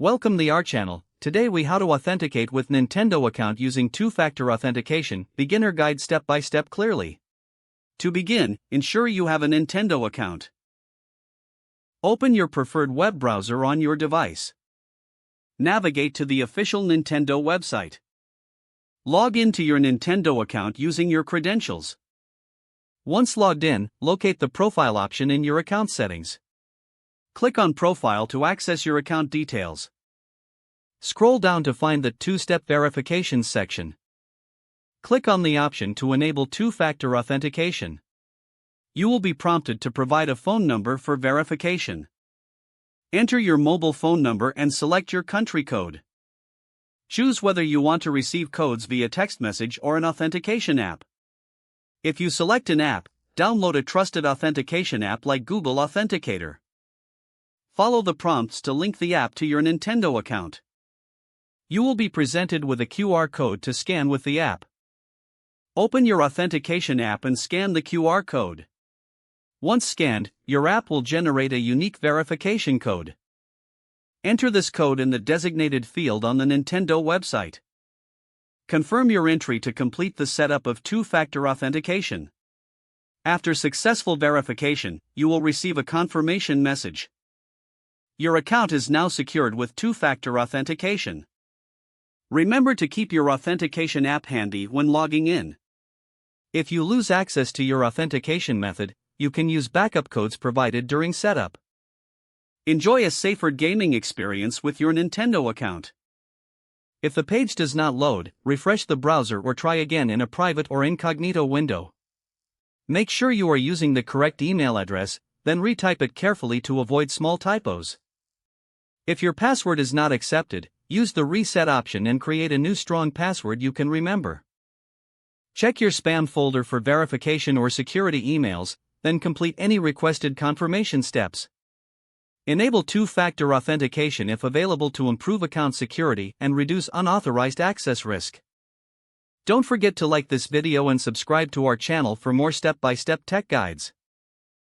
Welcome to our channel. Today we how to authenticate with Nintendo account using two-factor authentication, beginner guide step by step clearly. To begin, ensure you have a Nintendo account. Open your preferred web browser on your device. Navigate to the official Nintendo website. Log into your Nintendo account using your credentials. Once logged in, locate the profile option in your account settings. Click on Profile to access your account details. Scroll down to find the two-step verification section. Click on the option to enable two-factor authentication. You will be prompted to provide a phone number for verification. Enter your mobile phone number and select your country code. Choose whether you want to receive codes via text message or an authentication app. If you select an app, download a trusted authentication app like Google Authenticator. Follow the prompts to link the app to your Nintendo account. You will be presented with a QR code to scan with the app. Open your authentication app and scan the QR code. Once scanned, your app will generate a unique verification code. Enter this code in the designated field on the Nintendo website. Confirm your entry to complete the setup of two-factor authentication. After successful verification, you will receive a confirmation message. Your account is now secured with two-factor authentication. Remember to keep your authentication app handy when logging in. If you lose access to your authentication method, you can use backup codes provided during setup. Enjoy a safer gaming experience with your Nintendo account. If the page does not load, refresh the browser or try again in a private or incognito window. Make sure you are using the correct email address, then retype it carefully to avoid small typos. If your password is not accepted, use the reset option and create a new strong password you can remember. Check your spam folder for verification or security emails, then complete any requested confirmation steps. Enable two-factor authentication if available to improve account security and reduce unauthorized access risk. Don't forget to like this video and subscribe to our channel for more step-by-step tech guides.